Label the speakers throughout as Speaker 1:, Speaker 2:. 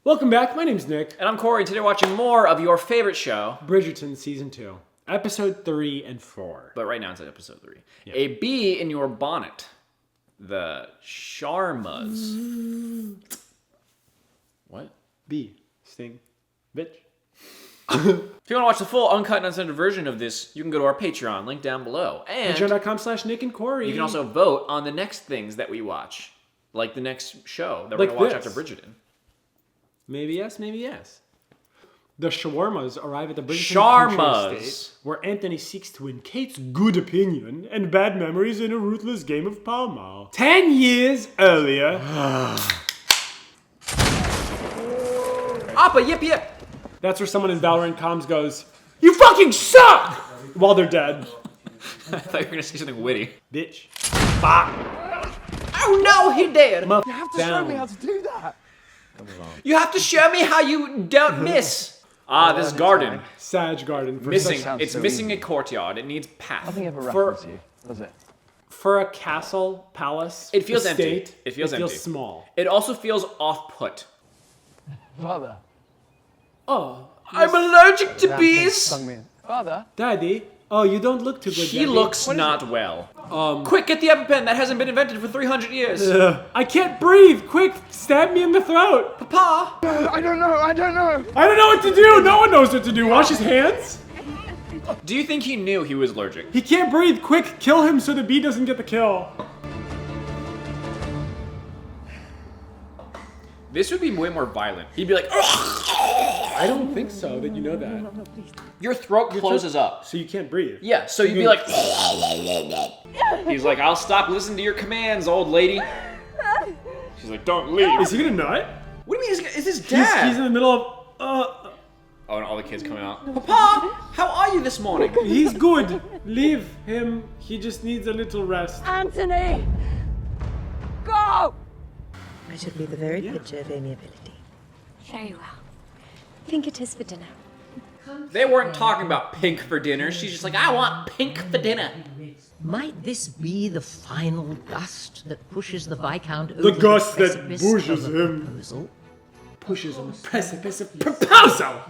Speaker 1: Welcome back, my name's Nick.
Speaker 2: And I'm Corey. Today we're watching more of your favorite show,
Speaker 1: Bridgerton Season 2, Episode 3 and 4.
Speaker 2: But right now it's at Episode 3.
Speaker 1: Yeah.
Speaker 2: A bee in your bonnet. The Sharmas. What?
Speaker 1: B. Sting. Bitch.
Speaker 2: If you want to watch the full uncut and uncensored version of this, you can go to our Patreon, link down below. And
Speaker 1: Patreon.com/Nick and Corey.
Speaker 2: you can also vote on the next things that we watch. Like the next show that we're going to watch after Bridgerton.
Speaker 1: Maybe yes, maybe yes. The Sharmas arrive at the Bridgerton country estate, where Anthony seeks to win Kate's good opinion and bad memories in a ruthless game of pall-mall. 10 years earlier...
Speaker 2: Appa, yip yip!
Speaker 1: That's where someone in Valorant comms goes, "You fucking suck!" while they're dead.
Speaker 2: I thought you were going to say something witty.
Speaker 1: Bitch. Fuck.
Speaker 2: Oh no, he did!
Speaker 3: You have to show me how to do that.
Speaker 2: You have to show me how you don't miss. This garden.
Speaker 1: Sag garden.
Speaker 2: It's missing a courtyard. It needs path.
Speaker 3: Nothing ever rattles you, does it?
Speaker 1: For a castle, palace,
Speaker 2: It feels
Speaker 1: estate,
Speaker 2: empty. It feels empty.
Speaker 1: Small.
Speaker 2: It also feels off-put.
Speaker 3: Father.
Speaker 1: Oh.
Speaker 2: I'm allergic to
Speaker 3: That
Speaker 2: bees.
Speaker 3: stung me. Father.
Speaker 1: Daddy. Oh, you don't look too good,
Speaker 2: He
Speaker 1: Daddy.
Speaker 2: looks not well. Quick, get the EpiPen. That hasn't been invented for 300 years.
Speaker 1: I can't breathe. Quick, stab me in the throat.
Speaker 2: Papa.
Speaker 3: I don't know.
Speaker 1: I don't know what to do. No one knows what to do. Wash his hands.
Speaker 2: Do you think he knew he was allergic?
Speaker 1: He can't breathe. Quick, kill him so the bee doesn't get the kill.
Speaker 2: This would be way more violent. He'd be like,
Speaker 1: I don't think so, that you know that.
Speaker 2: your throat closes up.
Speaker 1: So you can't breathe.
Speaker 2: Yeah, so you'd be like, he's like, I'll stop listening to your commands, old lady. She's like, don't leave.
Speaker 1: Is he gonna nut?
Speaker 2: What do you mean, is his dad?
Speaker 1: He's in the middle of,
Speaker 2: Oh, and all the kids coming out. Papa, how are you this morning?
Speaker 1: he's good. Leave him. He just needs a little rest.
Speaker 4: Anthony! Go!
Speaker 5: I should be the very picture of amiability.
Speaker 4: Very well. I think it is for dinner.
Speaker 2: They weren't talking about pink for dinner. She's just like, I want pink for dinner.
Speaker 5: Might this be the final gust that pushes the Viscount over
Speaker 1: The gust that
Speaker 5: precipice
Speaker 1: pushes
Speaker 5: of the
Speaker 1: him.
Speaker 5: proposal?
Speaker 1: Pushes on the precipice of proposal.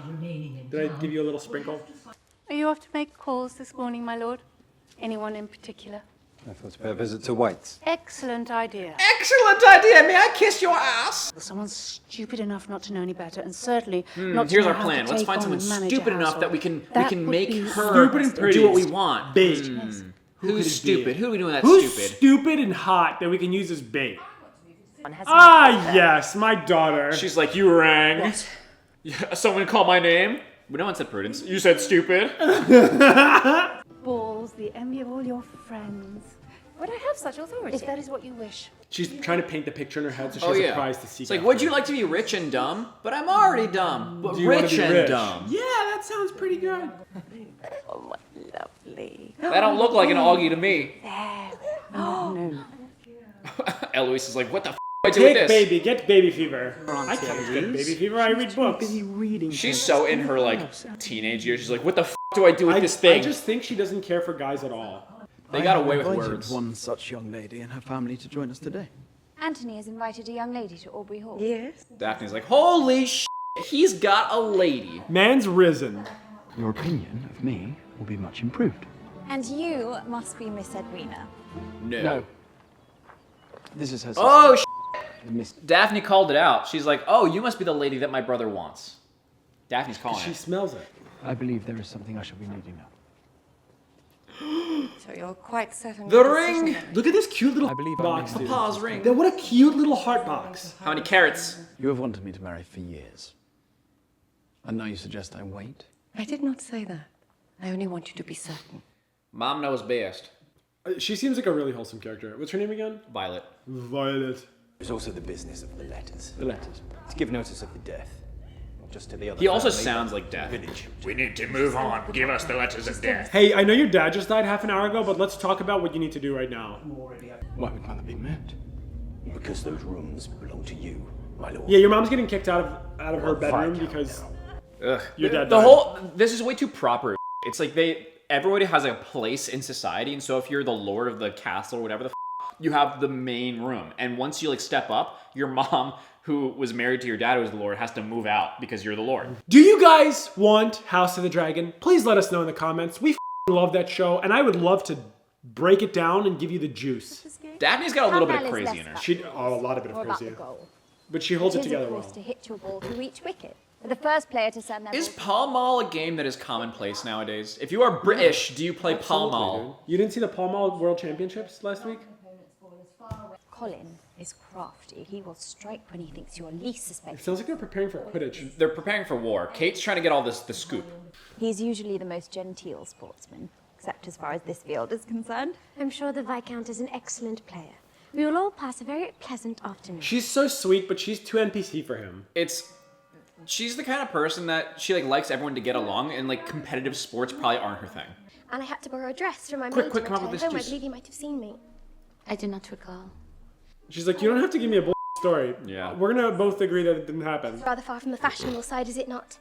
Speaker 1: Did I give you a little sprinkle?
Speaker 6: Are you off to make calls this morning, my lord? Anyone in particular?
Speaker 7: I thought to pay a visit to White's.
Speaker 6: Excellent idea.
Speaker 2: Excellent idea. May I kiss your ass?
Speaker 6: Someone stupid enough not to know any better, and certainly not to
Speaker 2: Here's
Speaker 6: know
Speaker 2: our
Speaker 6: how
Speaker 2: plan.
Speaker 6: to
Speaker 2: Let's
Speaker 6: take
Speaker 2: find
Speaker 6: on
Speaker 2: someone
Speaker 6: and manage
Speaker 2: stupid
Speaker 6: a
Speaker 2: enough that we
Speaker 6: household.
Speaker 2: can
Speaker 6: That would
Speaker 2: make
Speaker 6: be
Speaker 2: her
Speaker 1: Stupid and pretty.
Speaker 2: do what we want.
Speaker 1: Bait.
Speaker 2: Who's
Speaker 1: could it be?
Speaker 2: stupid? Who are we doing that
Speaker 1: Who's
Speaker 2: stupid?
Speaker 1: stupid and hot that we can use as bait? Ah, yes, my daughter.
Speaker 2: She's like, you rang. What? Yeah, someone called my name. But no one said Prudence. You said stupid.
Speaker 6: Balls, the envy of all your friends. Would I have such authority? If that is what you wish.
Speaker 1: She's trying to paint the picture in her head so she
Speaker 2: Oh
Speaker 1: has
Speaker 2: yeah.
Speaker 1: a prize to seek.
Speaker 2: It's like,
Speaker 1: after.
Speaker 2: would you like to be rich and dumb? But I'm already dumb. But
Speaker 1: Do you wanna
Speaker 2: rich
Speaker 1: be
Speaker 2: and
Speaker 1: rich?
Speaker 2: dumb.
Speaker 1: Yeah, that sounds pretty good.
Speaker 4: Oh, my lovely.
Speaker 2: That don't look like an Augie to me.
Speaker 6: No.
Speaker 2: Eloise is like, what the f do I do with
Speaker 1: Take
Speaker 2: this?
Speaker 1: baby, get baby fever. I can't get baby fever. I read books.
Speaker 2: She's so in her like teenage years. She's like, what the f do I do with this thing?
Speaker 1: I just think she doesn't care for guys at all.
Speaker 2: They got away with
Speaker 3: invited
Speaker 2: words.
Speaker 3: one such young lady and her family to join us today.
Speaker 8: Anthony has invited a young lady to Aubrey Hall.
Speaker 5: Yes.
Speaker 2: Daphne's like, holy sh! He's got a lady.
Speaker 1: Man's risen.
Speaker 3: Your opinion of me will be much improved.
Speaker 8: And you must be Miss Edwina.
Speaker 2: No.
Speaker 3: This is her sister.
Speaker 2: Oh sh!
Speaker 3: Miss.
Speaker 2: Daphne called it out. She's like, oh, you must be the lady that my brother wants. Daphne's calling
Speaker 1: She
Speaker 2: it.
Speaker 1: smells it.
Speaker 3: I believe there is something I shall be needing now.
Speaker 8: So you're quite certain.
Speaker 2: The ring!
Speaker 1: Look at this cute little
Speaker 3: I believe
Speaker 1: box,
Speaker 3: I'm
Speaker 1: dude.
Speaker 2: Papa's ring.
Speaker 1: Then what a cute little heart box.
Speaker 2: How many carrots?
Speaker 3: You have wanted me to marry for years. And now you suggest I wait?
Speaker 4: I did not say that. I only want you to be certain.
Speaker 2: Mom knows best.
Speaker 1: She seems like a really wholesome character. What's her name again?
Speaker 2: Violet.
Speaker 1: Violet.
Speaker 7: There's also the business of the letters.
Speaker 3: The letters.
Speaker 7: To give notice of the death. Not just to the other
Speaker 2: He also
Speaker 7: family,
Speaker 2: sounds
Speaker 7: but
Speaker 2: like Death.
Speaker 7: village.
Speaker 9: We need to move on. Give us the letters of death.
Speaker 1: Hey, I know your dad just died half an hour ago, but let's talk about what you need to do right now.
Speaker 3: Why would mother be moved?
Speaker 7: Because those rooms belong to you, my lord.
Speaker 1: Yeah, your mom's getting kicked out of her bedroom
Speaker 7: Viscount
Speaker 1: because
Speaker 7: now.
Speaker 2: Ugh.
Speaker 1: your dad
Speaker 2: The
Speaker 1: died.
Speaker 2: whole this is way too proper. It's like everybody has a place in society, and so if you're the lord of the castle or whatever the you have the main room, and once you like step up, your mom who was married to your dad who was the Lord has to move out because you're the Lord.
Speaker 1: Do you guys want House of the Dragon? Please let us know in the comments. We love that show, and I would love to break it down and give you the juice.
Speaker 2: Daphne's got a little bit of crazy in her.
Speaker 1: A lot of bit of crazy.
Speaker 8: Goal.
Speaker 1: But she holds it
Speaker 8: It is,
Speaker 1: together
Speaker 8: of
Speaker 1: well.
Speaker 8: course, to hit your ball through each wicket. The first player to send their
Speaker 2: Is
Speaker 8: ball
Speaker 2: pall-mall a game that is commonplace nowadays? If you are British, do you play pall-mall?
Speaker 1: You didn't see the pall-mall World Championships last week?
Speaker 8: Colin is crafty. He will strike when he thinks you're least
Speaker 1: It
Speaker 8: suspected.
Speaker 1: sounds like they're preparing for Quidditch.
Speaker 2: They're preparing for war. Kate's trying to get all the scoop.
Speaker 8: He's usually the most genteel sportsman, except as far as this field is concerned.
Speaker 4: I'm sure the Viscount is an excellent player. We will all pass a very pleasant afternoon.
Speaker 1: She's so sweet, but she's too NPC for him.
Speaker 2: She's the kind of person that she likes everyone to get along, and competitive sports probably aren't her thing.
Speaker 4: And I had to borrow a dress from my
Speaker 2: Quick,
Speaker 4: maid
Speaker 2: quick,
Speaker 4: to
Speaker 2: come up with
Speaker 4: return
Speaker 2: this
Speaker 4: home. I
Speaker 2: juice.
Speaker 4: believe you might have seen me.
Speaker 6: I do not recall.
Speaker 1: She's like, you don't have to give me a story.
Speaker 2: Yeah.
Speaker 1: We're gonna both agree that it didn't happen.
Speaker 4: Rather far from the fashionable side, is it not?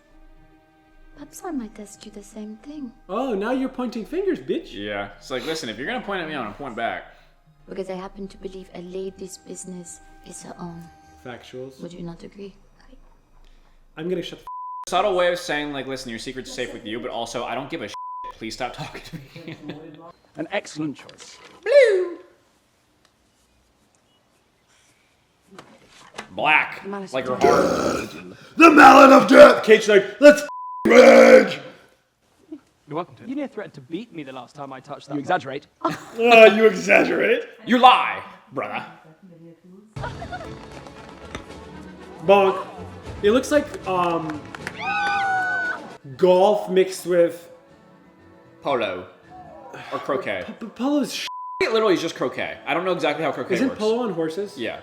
Speaker 6: Perhaps I might ask you the same thing.
Speaker 1: Oh, now you're pointing fingers, bitch.
Speaker 2: Yeah. It's like, listen, if you're gonna point at me, I'm gonna point back.
Speaker 6: Because I happen to believe a lady's business is her own.
Speaker 1: Factuals.
Speaker 6: Would you not agree?
Speaker 1: I'm gonna shut the
Speaker 2: Subtle way of saying, listen, your secret's safe with you, but also, I don't give a shit. Please stop talking to me.
Speaker 3: An excellent choice.
Speaker 2: Black. Like her heart.
Speaker 1: The Mallet of Death! Kate's like, let's rage!
Speaker 3: You're welcome to.
Speaker 10: You near threatened to beat me the last time I touched that.
Speaker 3: You exaggerate.
Speaker 1: You exaggerate.
Speaker 2: You lie, brother.
Speaker 1: Bonk. It looks like, golf mixed with...
Speaker 2: Polo. Or croquet.
Speaker 1: Polo's sh**.
Speaker 2: It literally is just croquet. I don't know exactly how croquet
Speaker 1: Isn't
Speaker 2: works.
Speaker 1: polo on horses?
Speaker 2: Yeah.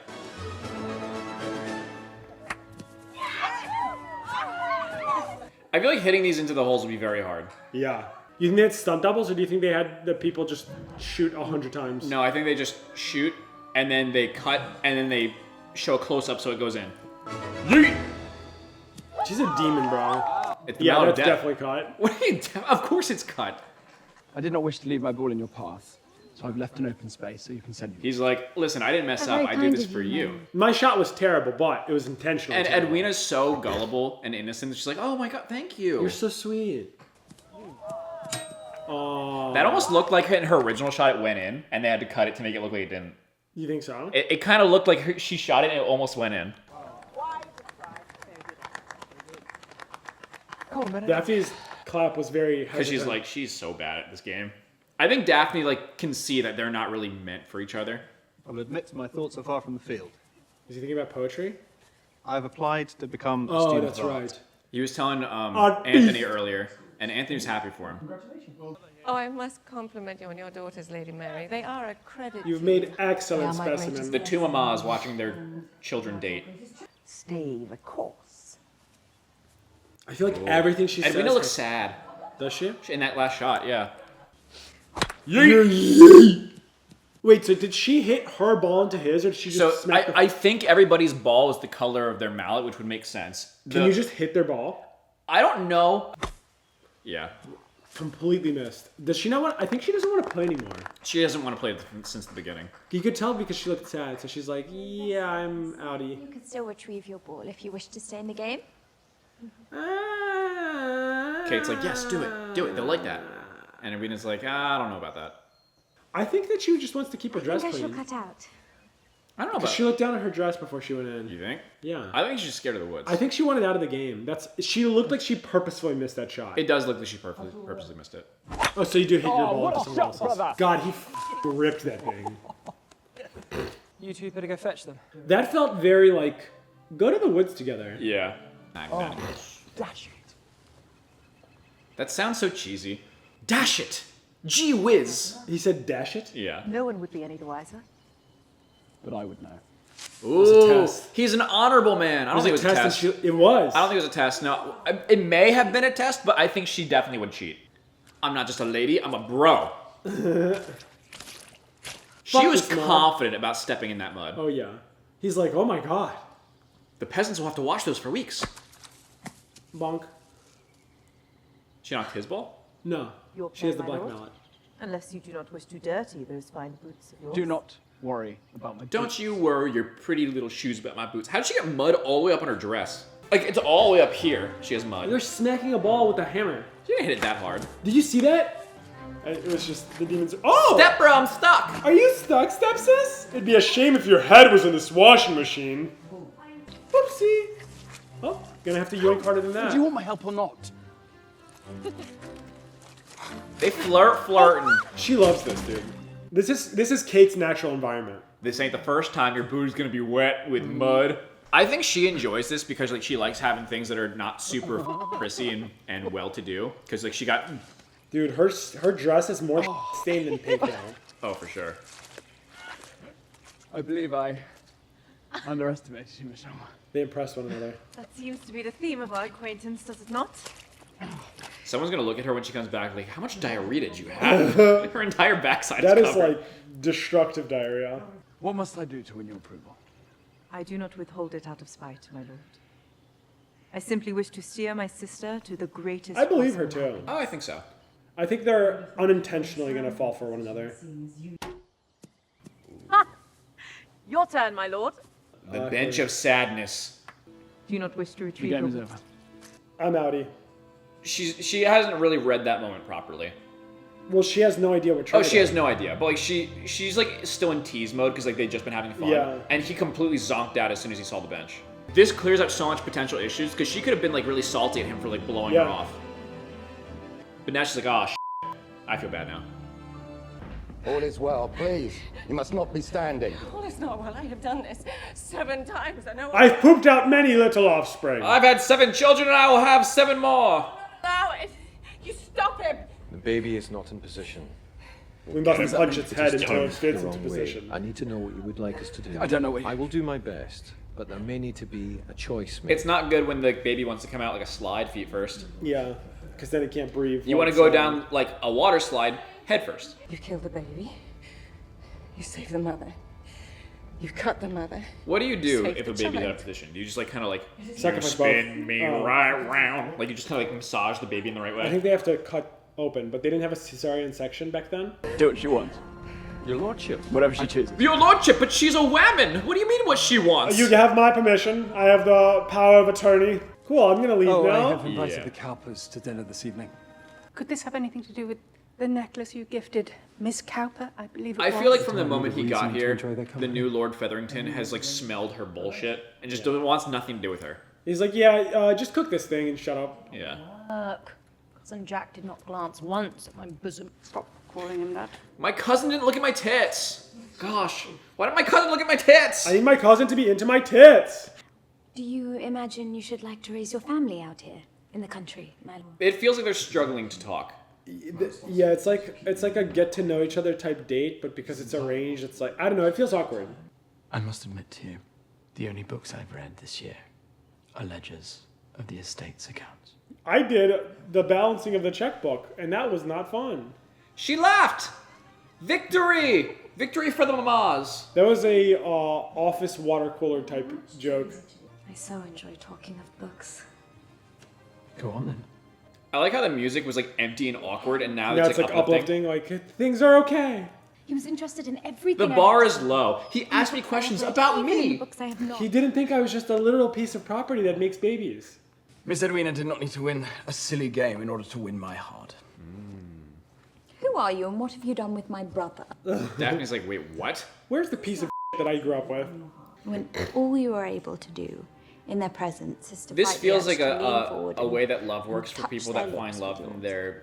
Speaker 2: I feel like hitting these into the holes would be very hard.
Speaker 1: Yeah. You think they had stunt doubles, or do you think they had the people just shoot 100 times?
Speaker 2: No, I think they just shoot, and then they cut, and then they show a close-up so it goes in. Yeet!
Speaker 1: She's a demon, bro.
Speaker 2: It's the
Speaker 1: Yeah,
Speaker 2: Mallet of
Speaker 1: that's
Speaker 2: Death.
Speaker 1: definitely cut.
Speaker 2: What are you Of course it's cut.
Speaker 3: I did not wish to leave my ball in your path, so I've left an open space so you can send me.
Speaker 2: He's like, listen, I didn't mess
Speaker 4: Very
Speaker 2: up. I do
Speaker 4: kind
Speaker 2: this
Speaker 4: of
Speaker 2: for
Speaker 4: you,
Speaker 2: you.
Speaker 1: My shot was terrible, but it was intentional.
Speaker 2: And
Speaker 1: terrible.
Speaker 2: Edwina's so gullible and innocent. She's like, oh my god, thank you.
Speaker 1: You're so sweet. Oh.
Speaker 2: That almost looked like in her original shot it went in, and they had to cut it to make it look like it didn't.
Speaker 1: You think so?
Speaker 2: It kind of looked like she shot it and it almost went in.
Speaker 1: Daphne's clap was very
Speaker 2: Because she's so bad at this game. I think Daphne can see that they're not really meant for each other.
Speaker 11: I'll admit my thoughts are far from the field.
Speaker 1: Is he thinking about poetry?
Speaker 11: I've applied to become a
Speaker 1: Oh,
Speaker 11: student
Speaker 1: that's
Speaker 11: of art.
Speaker 1: right.
Speaker 2: He was telling Anthony earlier, and Anthony was happy for him.
Speaker 12: Oh, I must compliment you on your daughters, Lady Mary. They are a credit.
Speaker 1: You've made excellent specimens.
Speaker 2: The two mamas watching their children date.
Speaker 5: Stay the course.
Speaker 1: I feel like everything she says...
Speaker 2: Edwina looks sad.
Speaker 1: Does she?
Speaker 2: In that last shot, yeah.
Speaker 1: Wait, so did she hit her ball into his, or did she just
Speaker 2: So
Speaker 1: smack the...
Speaker 2: I think everybody's ball is the color of their mallet, which would make sense.
Speaker 1: Can you just hit their ball?
Speaker 2: I don't know. Yeah.
Speaker 1: Completely missed. Does she not want... I think she doesn't want to play anymore.
Speaker 2: She doesn't want to play since the beginning.
Speaker 1: You could tell because she looked sad, so she's like, yeah, I'm outie.
Speaker 8: You can still retrieve your ball if you wish to stay in the game.
Speaker 2: Kate's like, yes, do it. Do it. They'll like that. And Irina's like, I don't know about that.
Speaker 1: I think that she just wants to keep her dress
Speaker 4: I think I
Speaker 1: clean.
Speaker 4: shall cut out.
Speaker 2: I don't know
Speaker 1: Because
Speaker 2: about
Speaker 1: she looked down at her dress before she went in.
Speaker 2: You think?
Speaker 1: Yeah.
Speaker 2: I think she's scared of the woods.
Speaker 1: I think she wanted out of the game. She looked like she purposefully missed that shot.
Speaker 2: It does look like she purposely missed it.
Speaker 1: Oh, so you do hit your ball
Speaker 10: what
Speaker 1: into
Speaker 10: a
Speaker 1: someone
Speaker 10: shot,
Speaker 1: else's.
Speaker 10: brother.
Speaker 1: God, he ripped that thing.
Speaker 10: You two better go fetch them.
Speaker 1: That felt very go to the woods together.
Speaker 2: Yeah.
Speaker 10: Dash it.
Speaker 2: That sounds so cheesy. Dash it! Gee whiz!
Speaker 1: He said dash it?
Speaker 2: Yeah.
Speaker 6: No one would be any the wiser.
Speaker 3: But I would know.
Speaker 2: Ooh, he's an honorable man. I don't think it was a test.
Speaker 1: It was.
Speaker 2: I don't think it was a test. No, it may have been a test, but I think she definitely would cheat. I'm not just a lady, I'm a bro. She was confident about stepping in that mud.
Speaker 1: Oh, yeah. He's like, oh my god.
Speaker 2: The peasants will have to wash those for weeks.
Speaker 1: Bonk.
Speaker 2: She knocked his ball?
Speaker 1: No.
Speaker 6: Your
Speaker 1: She has the
Speaker 6: play, my
Speaker 1: black
Speaker 6: lord.
Speaker 1: mallet.
Speaker 6: Unless you do not wish to dirty those fine boots of yours.
Speaker 3: Do not worry about my
Speaker 2: Don't you worry your pretty little shoes about my boots. How did she get mud all the way up on her dress? Like, it's all the way up here. She has mud.
Speaker 1: You're smacking a ball with a hammer.
Speaker 2: She didn't hit it that hard.
Speaker 1: Did you see that? It was just the demons. Oh!
Speaker 2: Step bro, I'm stuck!
Speaker 1: Are you stuck, step sis? It'd be a shame if your head was in this washing machine. Whoopsie. Oh, gonna have to yoink harder than that.
Speaker 3: Do you want my help or not?
Speaker 2: They flirting.
Speaker 1: She loves this, dude. This is Kate's natural environment.
Speaker 2: This ain't the first time your booty's gonna be wet with mud. I think she enjoys this because like she likes having things that are not super prissy and well-to-do. Because like she got...
Speaker 1: Dude, her dress is more stained than pink now.
Speaker 2: Oh, for sure.
Speaker 3: I believe I underestimated you, Michelle.
Speaker 1: They impress one another.
Speaker 6: That seems to be the theme of our acquaintance, does it not?
Speaker 2: Someone's gonna look at her when she comes back like, how much diarrhea did you have? Like, her entire backside
Speaker 1: That
Speaker 2: is
Speaker 1: is
Speaker 2: covered.
Speaker 1: like destructive diarrhea.
Speaker 3: What must I do to win your approval?
Speaker 6: I do not withhold it out of spite, my lord. I simply wish to steer my sister to the greatest...
Speaker 1: I believe her too.
Speaker 2: Oh, I think so.
Speaker 1: I think they're unintentionally gonna fall for one another.
Speaker 6: Your turn, my lord.
Speaker 2: The bench of sadness.
Speaker 6: Do you not wish to
Speaker 3: The
Speaker 6: retrieve
Speaker 3: game
Speaker 6: your...
Speaker 3: is over.
Speaker 1: I'm outie.
Speaker 2: She hasn't really read that moment properly.
Speaker 1: Well, she has no idea what.
Speaker 2: Oh, she has no idea. But like she's like still in tease mode because like they've just been having fun.
Speaker 1: Yeah.
Speaker 2: And he completely zonked out as soon as he saw the bench. This clears up so much potential issues because she could have been like really salty at him for like blowing her off. But now she's like, oh, I feel bad now.
Speaker 13: All is well, please. You must not be standing.
Speaker 12: All is not well. I have done this 7 times. I know.
Speaker 1: I've pooped out many little offspring.
Speaker 2: I've had 7 children and I will have 7 more.
Speaker 12: Allow it. You stop him.
Speaker 7: The baby is not in position.
Speaker 1: We must punch its head
Speaker 7: is
Speaker 1: until it
Speaker 7: turned
Speaker 1: fits
Speaker 7: the
Speaker 1: into
Speaker 7: wrong way.
Speaker 1: position.
Speaker 7: I need to know what you would like us to do.
Speaker 3: I don't know what you...
Speaker 7: I will do my best, but there may need to be a choice made.
Speaker 2: It's not good when the baby wants to come out like a slide feet first.
Speaker 1: Yeah, because then it can't breathe.
Speaker 2: You want to go down like a water slide head first.
Speaker 12: You kill the baby. You save the mother. You cut the mother.
Speaker 2: What do you do
Speaker 12: Save
Speaker 2: if
Speaker 12: the
Speaker 2: a baby's out
Speaker 12: child.
Speaker 2: of position? Do you just like kind of like
Speaker 1: Sacrifice
Speaker 2: spin
Speaker 1: both.
Speaker 2: me
Speaker 1: Oh.
Speaker 2: right round? Like you just kind of like massage the baby in the right way?
Speaker 1: I think they have to cut open, but they didn't have a cesarean section back then.
Speaker 3: Do what she wants.
Speaker 7: Your lordship.
Speaker 3: Whatever she chooses.
Speaker 2: Your lordship, but she's a woman. What do you mean what she wants?
Speaker 1: You have my permission. I have the power of attorney. Cool, I'm gonna leave
Speaker 3: Oh,
Speaker 1: now.
Speaker 3: I have invited the Cowpers to dinner this evening.
Speaker 6: Could this have anything to do with the necklace you gifted Miss Cowper, I believe it
Speaker 2: I
Speaker 6: was?
Speaker 2: feel like from the moment he got
Speaker 7: reason to
Speaker 2: here,
Speaker 7: enjoy their
Speaker 2: the
Speaker 7: company.
Speaker 2: new Lord Featherington has like smelled her bullshit and just wants nothing to do with her.
Speaker 1: He's like, yeah, just cook this thing and shut up.
Speaker 2: Yeah.
Speaker 8: Cousin Jack did not glance once at my bosom.
Speaker 6: Stop calling him that.
Speaker 2: My cousin didn't look at my tits. Gosh, why did my cousin look at my tits?
Speaker 1: I need my cousin to be into my tits.
Speaker 4: Do you imagine you should like to raise your family out here in the country, my lord?
Speaker 2: It feels like they're struggling to talk.
Speaker 1: Yeah, it's like a get to know each other type date, but because it's arranged, it's like, I don't know, it feels awkward.
Speaker 3: I must admit to you, the only books I've read this year are ledgers of the estate's accounts.
Speaker 1: I did the balancing of the checkbook, and that was not fun.
Speaker 2: She laughed! Victory! Victory for the mamas!
Speaker 1: That was a office water cooler type joke.
Speaker 4: I so enjoy talking of books.
Speaker 3: Go on then.
Speaker 2: I like how the music was like empty and awkward, and now
Speaker 1: Now
Speaker 2: it's like uplifting.
Speaker 1: like things are okay.
Speaker 4: He was interested in everything.
Speaker 2: The bar is low. He asked me questions about me.
Speaker 4: Books I have not.
Speaker 1: He didn't think I was just a little piece of property that makes babies.
Speaker 3: Miss Edwina did not need to win a silly game in order to win my heart.
Speaker 8: Who are you and what have you done with my brother?
Speaker 2: Daphne's like, wait, what?
Speaker 1: Where's the piece of that I grew up with?
Speaker 8: When all you are able to do in their presence is to
Speaker 2: This
Speaker 8: fight the
Speaker 2: feels
Speaker 8: urge
Speaker 2: like
Speaker 8: to lean forward
Speaker 2: a
Speaker 8: and
Speaker 2: way that love works for
Speaker 8: touch
Speaker 2: people
Speaker 8: their
Speaker 2: that find
Speaker 8: lips
Speaker 2: love
Speaker 8: with
Speaker 2: in
Speaker 8: yours.
Speaker 2: their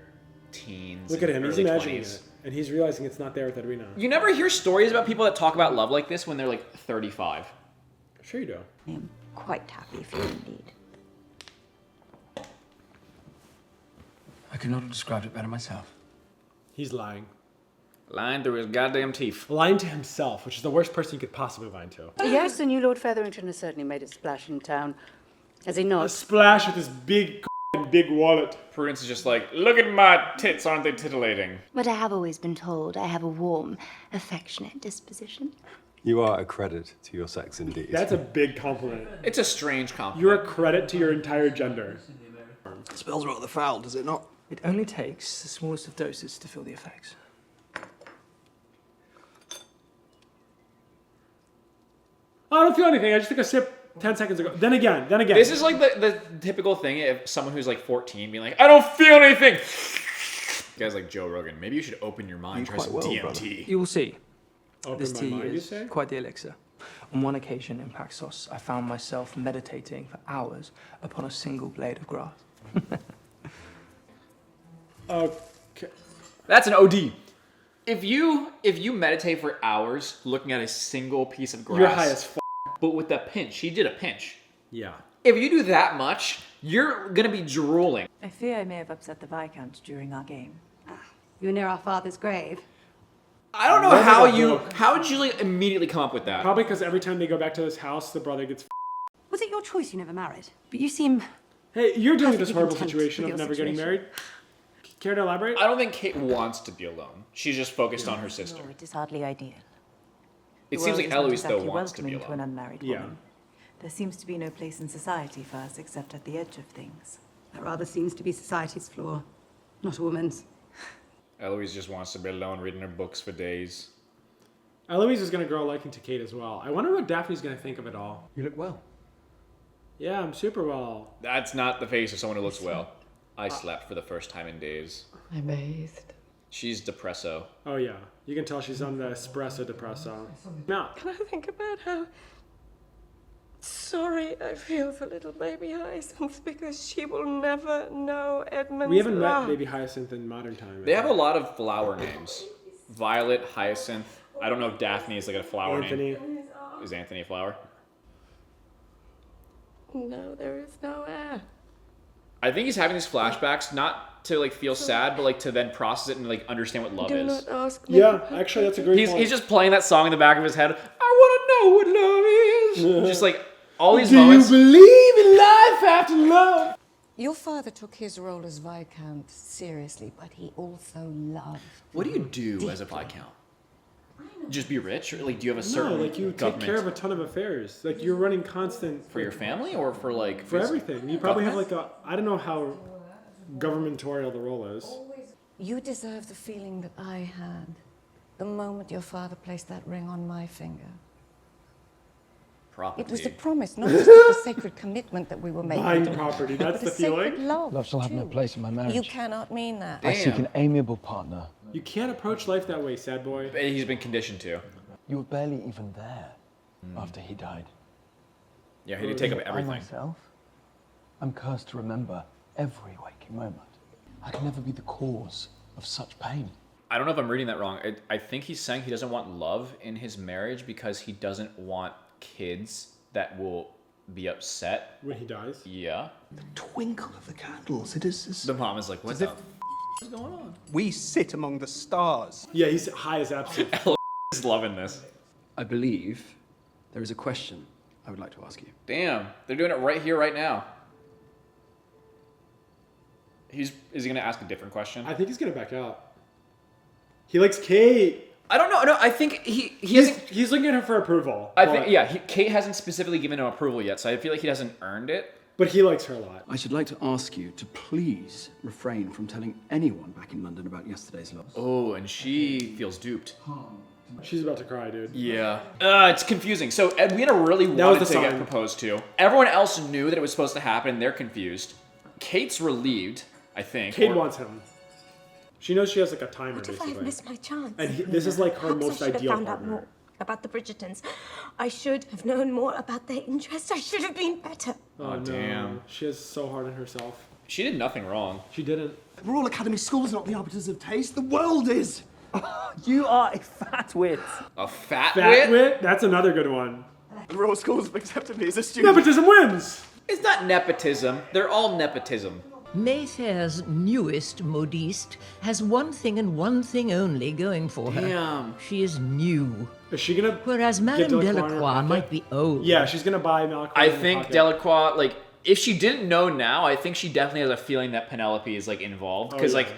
Speaker 2: teens.
Speaker 1: Look at him,
Speaker 2: and
Speaker 1: he's
Speaker 2: early
Speaker 1: imagining
Speaker 2: 20s.
Speaker 1: it. And he's realizing it's not there with Edwina.
Speaker 2: You never hear stories about people that talk about love like this when they're like 35.
Speaker 1: Sure you do.
Speaker 8: I am quite happy for you indeed.
Speaker 3: I could not have described it better myself.
Speaker 1: He's lying.
Speaker 2: Lying through his goddamn teeth.
Speaker 1: Lying to himself, which is the worst person you could possibly lie to.
Speaker 6: Yes, the new Lord Featherington has certainly made a splash in town. Has he
Speaker 1: A
Speaker 6: not?
Speaker 1: splash with his big big wallet.
Speaker 2: Prudence is just like, look at my tits, aren't they titillating?
Speaker 8: But I have always been told I have a warm, affectionate disposition.
Speaker 7: You are a credit to your sex indeed.
Speaker 1: That's a big compliment.
Speaker 2: It's a strange compliment.
Speaker 1: You're a credit to your entire gender.
Speaker 3: It spells rather foul, does it not? It only takes the smallest of doses to feel the effects.
Speaker 1: I don't feel anything. I just took a sip 10 seconds ago. Then again.
Speaker 2: This is like the typical thing of someone who's like 14 being like, I don't feel anything. Guys like Joe Rogan, maybe you should open your mind, try some DMT.
Speaker 3: brother.
Speaker 10: You will see.
Speaker 1: Open
Speaker 10: This
Speaker 1: my
Speaker 10: tea
Speaker 1: mind, you
Speaker 10: is
Speaker 1: say?
Speaker 10: quite the elixir. On one occasion in Paxos, I found myself meditating for hours upon a single blade of grass.
Speaker 1: Okay.
Speaker 2: That's an OD. If you meditate for hours looking at a single piece of grass,
Speaker 1: You're high as f***.
Speaker 2: but with a pinch, he did a pinch.
Speaker 1: Yeah.
Speaker 2: If you do that much, you're gonna be drooling.
Speaker 6: I fear I may have upset the Viscount during our game.
Speaker 14: You were near our father's grave.
Speaker 2: I don't know how did you like immediately come up with that?
Speaker 1: Probably because every time they go back to this house, the brother gets
Speaker 14: Was it your choice you never married? But you seem...
Speaker 1: Hey, you're dealing with this
Speaker 14: perfectly
Speaker 1: horrible
Speaker 14: content
Speaker 1: situation
Speaker 14: with
Speaker 1: of
Speaker 14: your
Speaker 1: never getting
Speaker 14: situation.
Speaker 1: married. Care to elaborate?
Speaker 2: I don't think Kate wants to be alone. She's just focused on her sister.
Speaker 6: No, it is hardly ideal.
Speaker 2: It
Speaker 6: The
Speaker 2: seems
Speaker 6: world
Speaker 2: like
Speaker 6: is not
Speaker 2: Eloise though
Speaker 6: exactly
Speaker 2: wants to be
Speaker 6: welcoming to an
Speaker 2: alone.
Speaker 6: unmarried
Speaker 1: Yeah.
Speaker 6: woman. There seems to be no place in society for us except at the edge of things.
Speaker 14: That rather seems to be society's flaw, not a woman's.
Speaker 2: Eloise just wants to be alone reading her books for days.
Speaker 1: Eloise is going to grow a liking to Kate as well. I wonder what Daphne's going to think of it all.
Speaker 7: You look well.
Speaker 1: Yeah, I'm super well.
Speaker 2: That's not the face of someone who looks well. I slept for the first time in days.
Speaker 14: I'm bathed.
Speaker 2: She's depresso.
Speaker 1: Oh yeah, you can tell she's on the espresso depresso. Now,
Speaker 12: Can I think about how sorry I feel for little baby Hyacinth because she will never know Edmund's
Speaker 1: we haven't
Speaker 12: love.
Speaker 1: met Baby Hyacinth in modern time.
Speaker 2: They have a lot of flower names. Violet, Hyacinth. I don't know if Daphne is like a flower
Speaker 1: Anthony.
Speaker 2: name. Is Anthony a flower?
Speaker 12: No, there is no air.
Speaker 2: I think he's having these flashbacks not to like feel sad, but like to then process it and like understand what love
Speaker 12: Do
Speaker 2: is.
Speaker 12: not ask me.
Speaker 1: Yeah, actually, that's a great point.
Speaker 2: He's just playing that song in the back of his head. I want to know what love is. Just like all these moments.
Speaker 1: Do you believe in life after love?
Speaker 15: Your father took his role as Viscount seriously, but he also loved.
Speaker 2: What do you do as a Viscount? Just be rich, or like do you have a certain
Speaker 1: No, like you take
Speaker 2: government
Speaker 1: care of a ton of affairs. Like you're running constant
Speaker 2: for your family or for like
Speaker 1: for everything. You probably have like a I don't know how governmentorial the role is.
Speaker 15: You deserve the feeling that I had the moment your father placed that ring on my finger.
Speaker 2: Property.
Speaker 15: It was a promise, not just the sacred commitment that we were making.
Speaker 1: Buying property, that's
Speaker 15: but
Speaker 1: the
Speaker 15: a sacred
Speaker 1: feeling.
Speaker 15: love
Speaker 7: shall have no
Speaker 15: too.
Speaker 7: place in my marriage.
Speaker 15: You cannot mean that.
Speaker 7: I seek an amiable partner.
Speaker 1: You can't approach life that way, sad boy.
Speaker 2: He's been conditioned to.
Speaker 7: You were barely even there after he died.
Speaker 2: Yeah, he did take up
Speaker 7: I
Speaker 2: everything.
Speaker 7: myself, I'm cursed to remember every waking moment. I can never be the cause of such pain.
Speaker 2: I don't know if I'm reading that wrong. I think he's saying he doesn't want love in his marriage because he doesn't want kids that will be upset
Speaker 1: when he dies.
Speaker 2: Yeah.
Speaker 11: The twinkle of the candles. It is.
Speaker 2: The mom is like, what
Speaker 11: as
Speaker 2: the
Speaker 11: if
Speaker 2: is going on?
Speaker 11: we sit among the stars.
Speaker 1: Yeah, he's high as absolute.
Speaker 2: He's loving this.
Speaker 3: I believe there is a question I would like to ask you.
Speaker 2: Damn, they're doing it right here, right now. Is he gonna ask a different question?
Speaker 1: I think he's gonna back out. He likes Kate.
Speaker 2: I don't know. No, I think
Speaker 1: he's looking at her for approval.
Speaker 2: I think Kate hasn't specifically given him approval yet, so I feel like he hasn't earned it.
Speaker 1: But he likes her a lot.
Speaker 3: I should like to ask you to please refrain from telling anyone back in London about yesterday's loss.
Speaker 2: Oh, and she feels duped.
Speaker 1: She's about to cry, dude.
Speaker 2: Yeah. It's confusing. So Edwina really wanted to get proposed to. Everyone else knew that it was supposed to happen. They're confused. Kate's relieved, I think.
Speaker 1: Kate wants him. She knows she has like a timer,
Speaker 4: What if
Speaker 1: basically.
Speaker 4: I've missed my chance?
Speaker 1: And this is like her
Speaker 4: Perhaps
Speaker 1: most
Speaker 4: I should
Speaker 1: ideal
Speaker 4: have found out
Speaker 1: partner.
Speaker 4: more about the Bridgertons. I should have known more about their interests. I should have been better.
Speaker 1: Oh, no.
Speaker 2: damn.
Speaker 1: She is so hard on herself.
Speaker 2: She did nothing wrong.
Speaker 1: She didn't.
Speaker 11: We're all academy schools, not the arbiters of taste. The world is.
Speaker 10: You are a fat wit.
Speaker 2: A fat
Speaker 1: wit? That's another good one.
Speaker 11: The Royal Schools have accepted me as a student.
Speaker 1: Nepotism wins!
Speaker 2: It's not nepotism. They're all nepotism.
Speaker 5: Mayfair's newest modiste has one thing and one thing only going for her.
Speaker 2: Damn.
Speaker 5: She is new.
Speaker 1: Is she gonna
Speaker 5: Whereas
Speaker 1: get
Speaker 5: Madame
Speaker 1: Delacroix in her
Speaker 5: Delacroix
Speaker 1: pocket?
Speaker 5: might be old.
Speaker 1: Yeah, she's gonna buy Malacroix.
Speaker 2: I
Speaker 1: in her
Speaker 2: think
Speaker 1: pocket.
Speaker 2: Delacroix, like, if she didn't know now, I think she definitely has a feeling that Penelope is, like, involved. Because, like,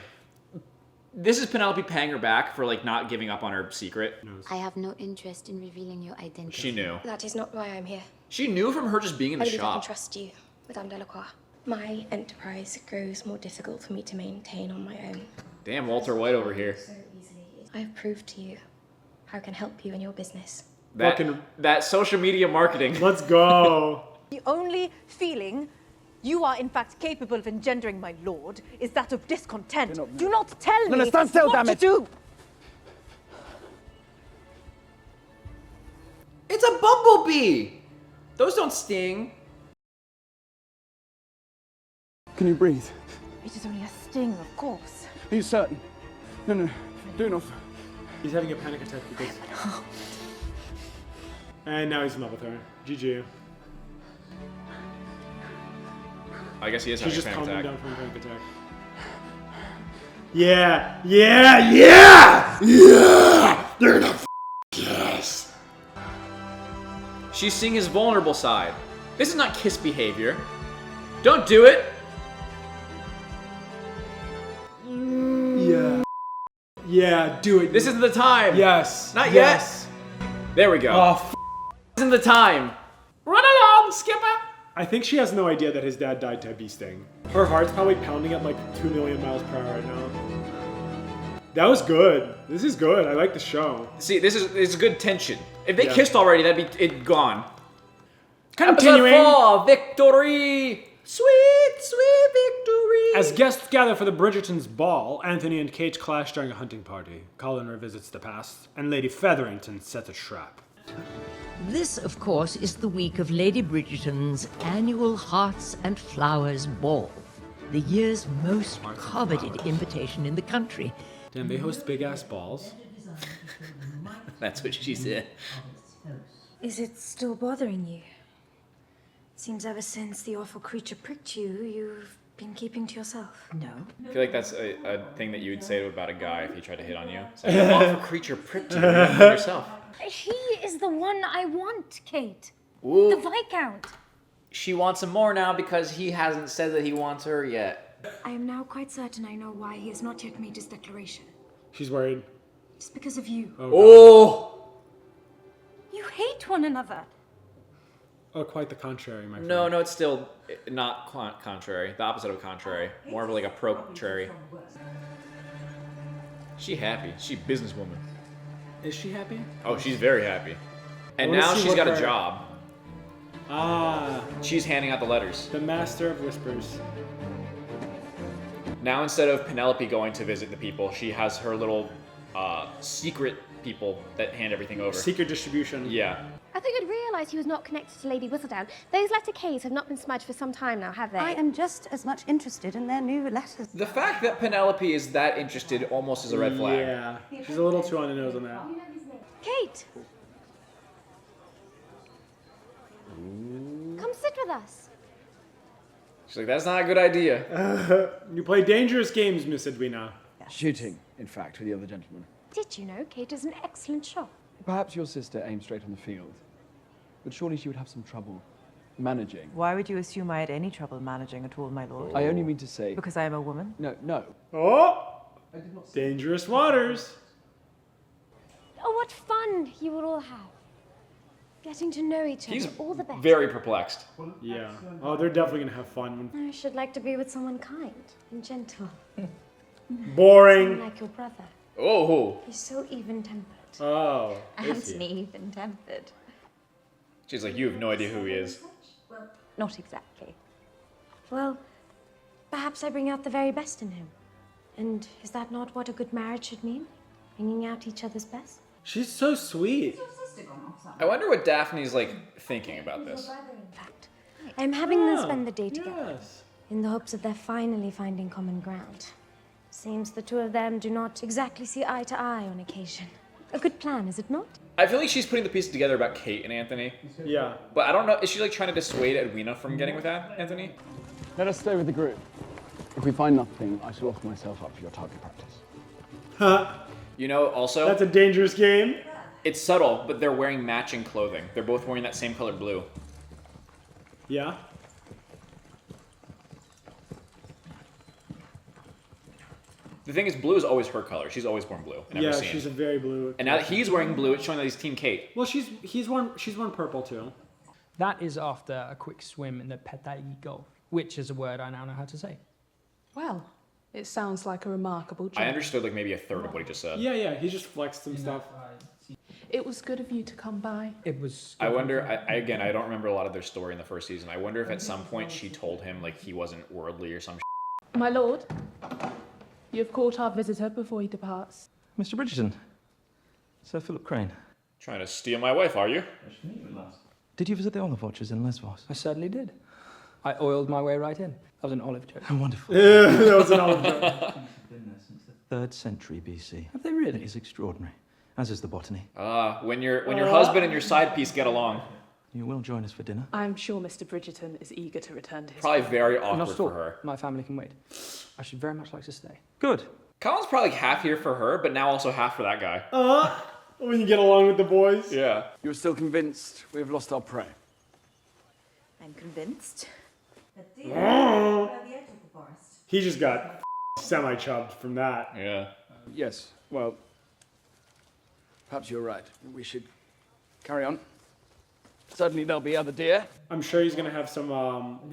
Speaker 2: this is Penelope paying her back for, like, not giving up on her secret.
Speaker 16: I have no interest in revealing your identity.
Speaker 2: She knew.
Speaker 4: That is not why I'm here.
Speaker 2: She knew from her just being in
Speaker 4: I
Speaker 2: the
Speaker 4: believe I can
Speaker 2: shop.
Speaker 4: trust you, Madame Delacroix. My enterprise grows more difficult for me to maintain on my own.
Speaker 2: Damn, Walter White over here.
Speaker 4: I have proved to you how I can help you in your business.
Speaker 2: That social media marketing.
Speaker 1: Let's go.
Speaker 17: The only feeling you are in fact capable of engendering, my lord, is that of discontent. Do not tell me
Speaker 7: stand still,
Speaker 17: what
Speaker 7: damn
Speaker 17: to
Speaker 7: it.
Speaker 17: do.
Speaker 2: It's a bumblebee! Those don't sting.
Speaker 7: Can you breathe?
Speaker 17: It is only a sting, of course.
Speaker 7: Are you certain? No, do not.
Speaker 1: He's having a panic attack because... And now he's in love with her. GG.
Speaker 2: I guess he is
Speaker 1: She's
Speaker 2: having
Speaker 1: just
Speaker 2: a panic
Speaker 1: calming
Speaker 2: attack.
Speaker 1: down from a panic attack. Yeah! They're gonna kiss.
Speaker 2: She's seeing his vulnerable side. This is not kiss behavior. Don't do it.
Speaker 1: Yeah, do it.
Speaker 2: This isn't the time.
Speaker 1: Yes.
Speaker 2: Not
Speaker 1: yes.
Speaker 2: yet. There we go.
Speaker 1: Oh,
Speaker 2: This isn't the time. Run along, Skipper.
Speaker 1: I think she has no idea that his dad died to a bee sting. Her heart's probably pounding at like 2 million miles per hour right now. That was good. This is good. I like the show.
Speaker 2: See, it's good tension. If they
Speaker 1: Yeah.
Speaker 2: kissed already, that'd be it gone.
Speaker 1: Continuing.
Speaker 2: Episode 4, victory! Sweet, sweet victory!
Speaker 1: As guests gather for the Bridgerton's ball, Anthony and Kate clash during a hunting party. Colin revisits the past, and Lady Featherington sets a trap.
Speaker 5: This, of course, is the week of Lady Bridgerton's annual Hearts and Flowers Ball, the year's most coveted invitation in the country.
Speaker 1: Damn, they host big-ass balls.
Speaker 2: That's what she said.
Speaker 4: Is it still bothering you? Seems ever since the awful creature pricked you, you've been keeping to yourself.
Speaker 17: No.
Speaker 2: I feel like that's a thing that you would say about a guy if he tried to hit on you. Say, an awful creature pricked you. You're not yourself.
Speaker 8: He is the one I want, Kate.
Speaker 2: Ooh.
Speaker 8: The Viscount.
Speaker 2: She wants him more now because he hasn't said that he wants her yet.
Speaker 4: I am now quite certain I know why he has not yet made his declaration.
Speaker 1: She's worried.
Speaker 4: It's because of you.
Speaker 2: Oh!
Speaker 8: You hate one another.
Speaker 1: Oh, quite the contrary, my friend.
Speaker 2: No, it's still not contrary. The opposite of contrary. More of like a pro-trary. She happy. She businesswoman.
Speaker 1: Is she happy?
Speaker 2: Oh, she's very happy. And
Speaker 1: I wanna
Speaker 2: now
Speaker 1: see
Speaker 2: she's
Speaker 1: what
Speaker 2: got a
Speaker 1: her-
Speaker 2: job.
Speaker 1: Ah,
Speaker 2: She's handing out the letters.
Speaker 1: the Master of Whispers.
Speaker 2: Now instead of Penelope going to visit the people, she has her little secret people that hand everything over.
Speaker 1: Secret distribution.
Speaker 2: Yeah.
Speaker 4: I thought you'd realise he was not connected to Lady Whistledown. Those letter K's have not been smudged for some time now, have they?
Speaker 14: I am just as much interested in their new letters.
Speaker 2: The fact that Penelope is that interested almost is a red flag.
Speaker 1: Yeah, she's a little too on the nose on that.
Speaker 8: Kate, come sit with us.
Speaker 2: She's like, that's not a good idea.
Speaker 1: You play dangerous games, Miss Edwina.
Speaker 7: Shooting, in fact, with the other gentleman.
Speaker 8: Did you know Kate is an excellent shot?
Speaker 7: Perhaps your sister aimed straight on the field, but surely she would have some trouble managing.
Speaker 6: Why would you assume I had any trouble managing at all, my lord?
Speaker 7: I only mean to say...
Speaker 6: Because I am a woman?
Speaker 7: No.
Speaker 1: Oh! Dangerous waters.
Speaker 8: Oh, what fun you will all have. Getting to know each other
Speaker 2: He's
Speaker 8: all the better.
Speaker 2: very perplexed.
Speaker 1: Yeah. Oh, they're definitely gonna have fun.
Speaker 8: I should like to be with someone kind and gentle.
Speaker 1: Boring.
Speaker 8: Someone like your brother.
Speaker 2: Oh.
Speaker 8: He's so even-tempered.
Speaker 1: Oh.
Speaker 8: Anthony even-tempered.
Speaker 2: She's like, you have no idea who he is.
Speaker 8: Not exactly. Well, perhaps I bring out the very best in him. And is that not what a good marriage should mean? Bringing out each other's best?
Speaker 1: She's so sweet.
Speaker 2: I wonder what Daphne's like thinking about this.
Speaker 8: In fact, I am having them spend the day together.
Speaker 1: Yes.
Speaker 8: In the hopes of their finally finding common ground. Seems the two of them do not exactly see eye to eye on occasion. A good plan, is it not?
Speaker 2: I feel like she's putting the pieces together about Kate and Anthony.
Speaker 1: Yeah.
Speaker 2: But I don't know, is she like trying to dissuade Edwina from getting with that, Anthony?
Speaker 7: Let us stay with the group. If we find nothing, I shall offer myself up for your target practice.
Speaker 2: You know, also...
Speaker 1: That's a dangerous game.
Speaker 2: It's subtle, but they're wearing matching clothing. They're both wearing that same color blue.
Speaker 1: Yeah.
Speaker 2: The thing is, blue is always her color. She's always worn blue in every
Speaker 1: Yeah,
Speaker 2: scene.
Speaker 1: she's a very blue.
Speaker 2: And now that he's wearing blue, it's showing that he's Team Kate.
Speaker 1: Well, she's worn purple too.
Speaker 10: That is after a quick swim in the Pétai Gulf, which is a word I now know how to say.
Speaker 18: Well, it sounds like a remarkable job.
Speaker 2: I understood like maybe a third of what he just said.
Speaker 1: Yeah, he just flexed some stuff.
Speaker 18: It was good of you to come by.
Speaker 10: It was...
Speaker 2: I wonder, again, I don't remember a lot of their story in the first season. I wonder if at some point she told him, like, he wasn't worldly or some shit.
Speaker 18: My lord, you have caught our visitor before he departs.
Speaker 19: Mr. Bridgerton. Sir Philip Crane.
Speaker 2: Trying to steal my wife, are you?
Speaker 19: Did you visit the olive orchards in Lesbos?
Speaker 10: I certainly did. I oiled my way right in. That was an olive joke.
Speaker 19: Wonderful.
Speaker 1: Yeah, that was an olive joke.
Speaker 19: Been there since the 3rd century BC.
Speaker 10: Have they really?
Speaker 19: It is extraordinary, as is the botany.
Speaker 2: When your husband and your side piece get along.
Speaker 19: You will join us for dinner?
Speaker 18: I'm sure Mr. Bridgerton is eager to return to his
Speaker 2: Probably
Speaker 18: family.
Speaker 2: very
Speaker 10: Not
Speaker 2: awkward
Speaker 10: at all.
Speaker 2: for her.
Speaker 10: My family can wait. I should very much like to stay.
Speaker 19: Good.
Speaker 2: Colin's probably half here for her, but now also half for that guy.
Speaker 1: When you get along with the boys.
Speaker 2: Yeah.
Speaker 7: You're still convinced we have lost our prey?
Speaker 6: I'm convinced.
Speaker 1: He just got semi-chubbed from that.
Speaker 2: Yeah.
Speaker 7: Yes, well, perhaps you're right. We should carry on. Certainly there'll be other deer.
Speaker 1: I'm sure he's gonna have some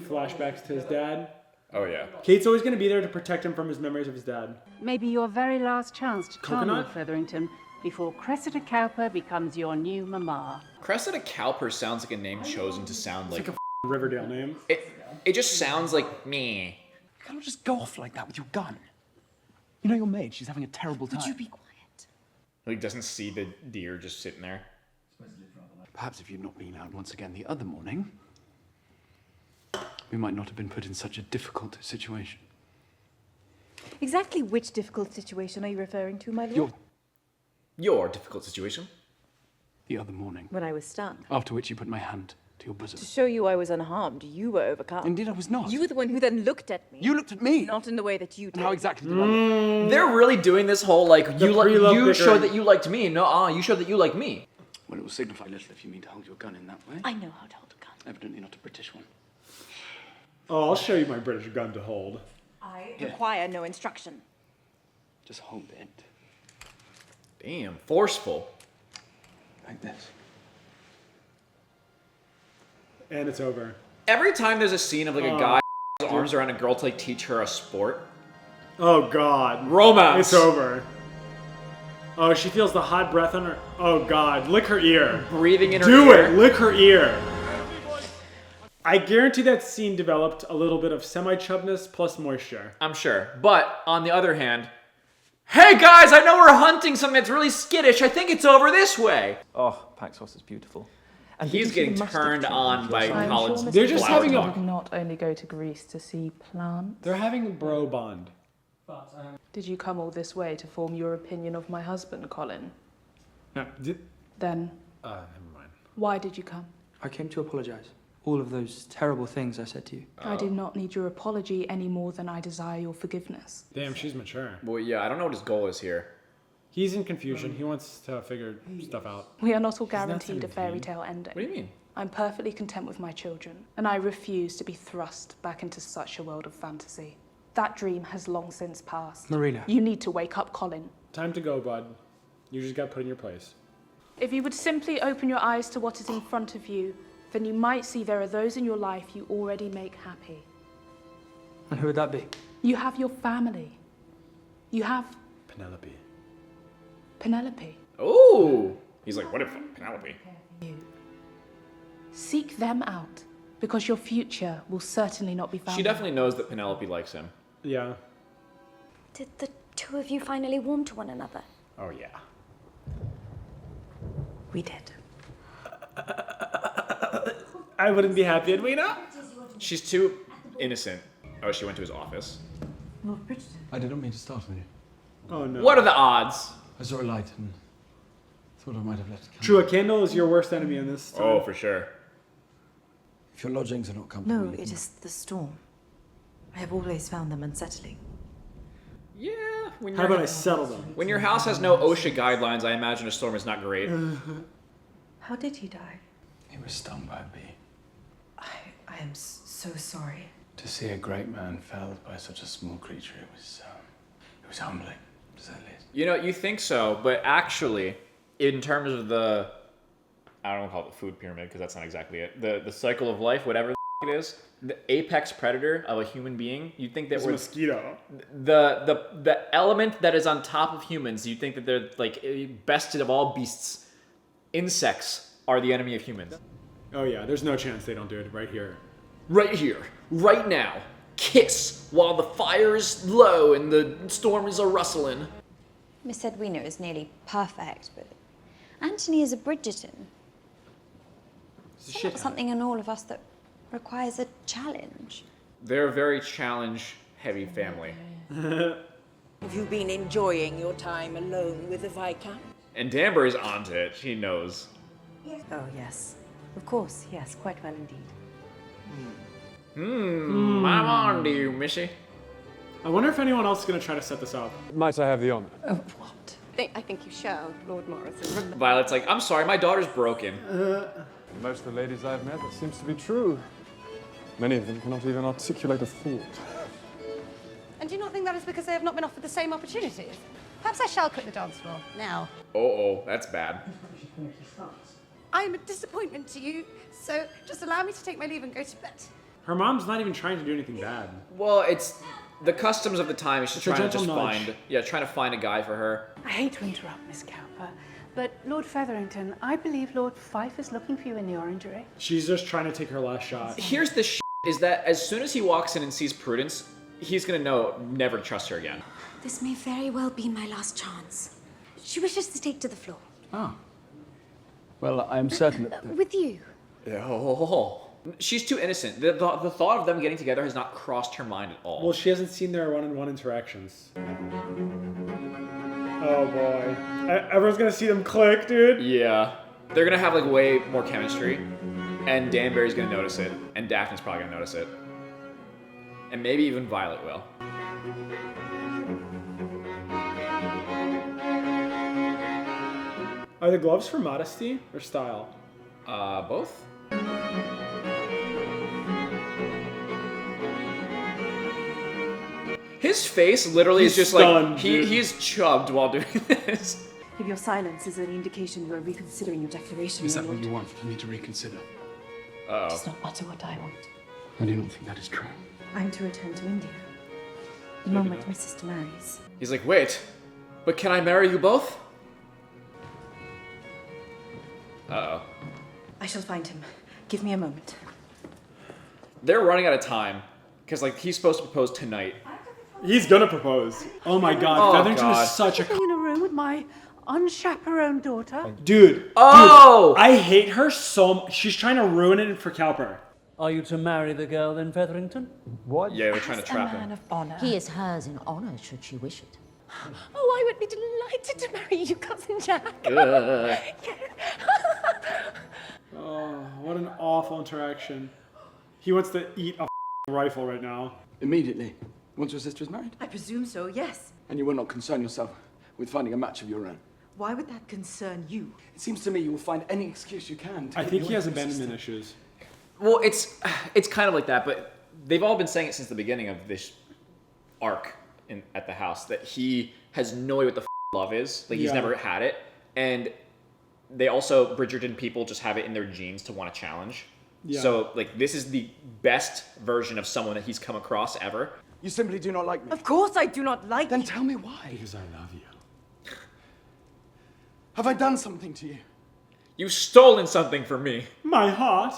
Speaker 1: flashbacks to his dad.
Speaker 2: Oh, yeah.
Speaker 1: Kate's always gonna be there to protect him from his memories of his dad.
Speaker 20: Maybe your very last chance to charm
Speaker 1: Coconut?
Speaker 20: Lord Featherington before Cressida Cowper becomes your new mama.
Speaker 2: Cressida Cowper sounds like a name chosen to sound like...
Speaker 1: Riverdale name.
Speaker 2: It just sounds like me.
Speaker 7: You cannot just go off like that with your gun. You know your maid, she's having a terrible time.
Speaker 8: Would you be quiet?
Speaker 2: Like, doesn't see the deer just sitting there.
Speaker 7: Perhaps if you'd not been out once again the other morning, we might not have been put in such a difficult situation.
Speaker 6: Exactly which difficult situation are you referring to, my lord?
Speaker 2: Your difficult situation?
Speaker 7: The other morning.
Speaker 6: When I was stunned.
Speaker 7: After which you put my hand to your bosom.
Speaker 6: To show you I was unharmed, you were overcome.
Speaker 7: Indeed, I was not.
Speaker 6: You were the one who then looked at me.
Speaker 7: You looked at me.
Speaker 6: Not in the way that you did.
Speaker 7: How exactly did I look?
Speaker 2: They're really doing this whole, like, you
Speaker 1: pre-love
Speaker 2: showed that you liked me. No, you showed that you like me.
Speaker 7: Well, it will signify little if you mean to hold your gun in that way.
Speaker 6: I know how to hold a gun.
Speaker 7: Evidently not a British one.
Speaker 1: Oh, I'll show you my British gun to hold.
Speaker 6: I require no instruction.
Speaker 7: Just hold it.
Speaker 2: Damn, forceful.
Speaker 7: Like this.
Speaker 1: And it's over.
Speaker 2: Every time there's a scene of, like, a guy with his arms around a girl to, like, teach her a sport.
Speaker 1: Oh, God.
Speaker 2: Romance.
Speaker 1: It's over. Oh, she feels the hot breath on her. Oh, God. Lick her ear.
Speaker 2: Breathing in her
Speaker 1: Do
Speaker 2: ear.
Speaker 1: it. Lick her ear. I guarantee that scene developed a little bit of semi-chubness plus moisture.
Speaker 2: I'm sure. But, on the other hand, hey guys, I know we're hunting something that's really skittish. I think it's over this way.
Speaker 19: Oh, Paxos is beautiful. And
Speaker 2: He's getting turned on by
Speaker 18: I'm
Speaker 2: Colin's
Speaker 18: sure
Speaker 1: They're just
Speaker 2: flower
Speaker 1: having a-
Speaker 2: talk.
Speaker 18: Did not only go to Greece to see plants.
Speaker 1: They're having a bro bond.
Speaker 18: Did you come all this way to form your opinion of my husband, Colin?
Speaker 1: No,
Speaker 18: Then,
Speaker 1: never mind.
Speaker 18: why did you come?
Speaker 10: I came to apologize. All of those terrible things I said to you.
Speaker 18: I did not need your apology any more than I desire your forgiveness.
Speaker 1: Damn, she's mature.
Speaker 2: Well, yeah, I don't know what his goal is here.
Speaker 1: He's in confusion. He wants to figure stuff out.
Speaker 18: We are not all
Speaker 1: He's not
Speaker 18: guaranteed a
Speaker 1: 17.
Speaker 18: fairy tale ending.
Speaker 2: What do you mean?
Speaker 18: I'm perfectly content with my children, and I refuse to be thrust back into such a world of fantasy. That dream has long since passed.
Speaker 10: Marina.
Speaker 18: You need to wake up, Colin.
Speaker 1: Time to go, bud. You just got put in your place.
Speaker 18: If you would simply open your eyes to what is in front of you, then you might see there are those in your life you already make happy.
Speaker 10: And who would that be?
Speaker 18: You have your family. You have
Speaker 1: Penelope.
Speaker 18: Penelope.
Speaker 2: Oh! He's like, what if Penelope?
Speaker 18: Seek them out, because your future will certainly not be found.
Speaker 2: She definitely knows that Penelope likes him.
Speaker 1: Yeah.
Speaker 8: Did the two of you finally warm to one another?
Speaker 1: Oh, yeah.
Speaker 6: We did.
Speaker 1: I wouldn't be happy, Edwina.
Speaker 2: She's too innocent. Oh, she went to his office.
Speaker 6: Lord Bridgerton.
Speaker 7: I did not mean to start with you.
Speaker 1: Oh, no.
Speaker 2: What are the odds?
Speaker 7: I saw a light and thought I might have left it.
Speaker 1: True, a candle is your worst enemy in this time.
Speaker 2: Oh, for sure.
Speaker 7: If your lodgings are not comfortable...
Speaker 6: No, it is the storm. I have always found them unsettling.
Speaker 2: Yeah. When
Speaker 1: How about I settle them?
Speaker 2: When your house has no OSHA guidelines, I imagine a storm is not great.
Speaker 6: How did he die?
Speaker 7: He was stung by a bee.
Speaker 6: I am so sorry.
Speaker 7: To see a great man felled by such a small creature, it was humbling, to say the least.
Speaker 2: You know, you think so, but actually, in terms of the, I don't want to call it the food pyramid, because that's not exactly it. The cycle of life, whatever the it is, the apex predator of a human being, you'd think that
Speaker 1: It's a
Speaker 2: we're...
Speaker 1: mosquito.
Speaker 2: The element that is on top of humans, you'd think that they're, like, bested of all beasts. Insects are the enemy of humans.
Speaker 1: Oh yeah, there's no chance they don't do it right here.
Speaker 2: Right here, right now. Kiss while the fire is low and the storms are rustling.
Speaker 8: Miss Edwina is nearly perfect, but Anthony is a Bridgerton. There's something in all of us that requires a challenge.
Speaker 2: They're a very challenge-heavy family.
Speaker 21: Have you been enjoying your time alone with the Viscount?
Speaker 2: And Danbury is onto it. She knows.
Speaker 6: Oh, yes. Of course, yes, quite well indeed.
Speaker 2: I'm on to you, Missy.
Speaker 1: I wonder if anyone else is going to try to set this up.
Speaker 7: Might I have the honor?
Speaker 12: I think you shall, Lord Morrison.
Speaker 2: Violet's like, I'm sorry, my daughter's broken.
Speaker 7: Most of the ladies I've met, that seems to be true. Many of them cannot even articulate a thought.
Speaker 22: And do you not think that is because they have not been offered the same opportunities? Perhaps I shall quit the dance floor now.
Speaker 2: Oh, that's bad.
Speaker 22: I'm a disappointment to you, so just allow me to take my leave and go to bed.
Speaker 1: Her mom's not even trying to do anything bad.
Speaker 2: Well, it's the customs of the time. She's
Speaker 1: It's a
Speaker 2: trying to just
Speaker 1: gentle nudge.
Speaker 2: trying to find a guy for her.
Speaker 18: I hate to interrupt, Miss Cowper, but Lord Featherington, I believe Lord Fife is looking for you in the orangery.
Speaker 1: She's just trying to take her last shot.
Speaker 2: Here's the is that as soon as he walks in and sees Prudence, he's gonna know never to trust her again.
Speaker 4: This may very well be my last chance. She wishes to take to the floor.
Speaker 7: Ah. Well, I am certain that...
Speaker 4: With you.
Speaker 2: Oh. She's too innocent. The thought of them getting together has not crossed her mind at all.
Speaker 1: Well, she hasn't seen their one-on-one interactions. Oh boy. Everyone's gonna see them click, dude.
Speaker 2: Yeah. They're gonna have like way more chemistry. And Danbury's gonna notice it. And Daphne's probably gonna notice it. And maybe even Violet will.
Speaker 1: Are the gloves for modesty or style?
Speaker 2: Both. His face literally is just
Speaker 1: stunned,
Speaker 2: like
Speaker 1: dude.
Speaker 2: he's chubbed while doing this.
Speaker 6: If your silence is an indication you are reconsidering your declaration,
Speaker 7: Is
Speaker 6: my
Speaker 7: that what
Speaker 6: lord.
Speaker 7: you want for me to reconsider?
Speaker 6: It
Speaker 2: Uh-oh.
Speaker 6: does not matter what I want.
Speaker 7: I do not think that is true.
Speaker 6: I am to return to India. The moment my sister marries.
Speaker 2: He's like, wait, but can I marry you both? Uh-oh.
Speaker 6: I shall find him. Give me a moment.
Speaker 2: They're running out of time. Because, like, he's supposed to propose tonight.
Speaker 1: He's gonna propose. Oh my god,
Speaker 2: Oh,
Speaker 1: Featherington
Speaker 2: God.
Speaker 1: is such a...
Speaker 18: In a room with my unchaperoned daughter.
Speaker 1: Dude.
Speaker 2: Oh!
Speaker 1: Dude, I hate her so much. She's trying to ruin it for Cowper.
Speaker 23: Are you to marry the girl then, Featherington?
Speaker 7: What?
Speaker 2: Yeah, we're trying to trap him.
Speaker 5: of honor. He is hers in honor, should she wish it.
Speaker 22: Oh, I would be delighted to marry you, Cousin Jack.
Speaker 1: Oh, what an awful interaction. He wants to eat a rifle right now.
Speaker 7: Immediately, once your sister is married?
Speaker 6: I presume so, yes.
Speaker 7: And you will not concern yourself with finding a match of your own?
Speaker 6: Why would that concern you?
Speaker 7: It seems to me you will find any excuse you can to
Speaker 1: I
Speaker 7: get
Speaker 1: think
Speaker 7: me
Speaker 1: he
Speaker 7: away
Speaker 1: has
Speaker 7: from your
Speaker 1: abandonment
Speaker 7: sister.
Speaker 1: issues.
Speaker 2: Well, it's kind of like that, but they've all been saying it since the beginning of this arc at the house, that he has no idea what the love is. Like, he's
Speaker 1: Yeah.
Speaker 2: never had it. And they also, Bridgerton people just have it in their genes to want a challenge.
Speaker 1: Yeah.
Speaker 2: So, like, this is the best version of someone that he's come across ever.
Speaker 7: You simply do not like me.
Speaker 6: Of course I do not like
Speaker 7: Then tell me why.
Speaker 1: Because I love you.
Speaker 7: Have I done something to you?
Speaker 2: You've stolen something from me.
Speaker 1: My heart.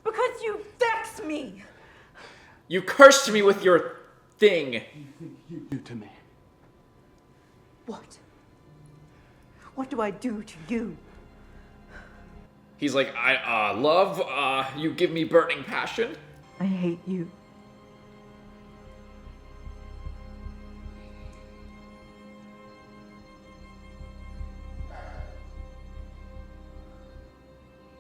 Speaker 6: Because you vex me.
Speaker 2: You cursed me with your thing.
Speaker 7: You do to me.
Speaker 6: What? What do I do to you?
Speaker 2: He's like, love, you give me burning passion.
Speaker 6: I hate you.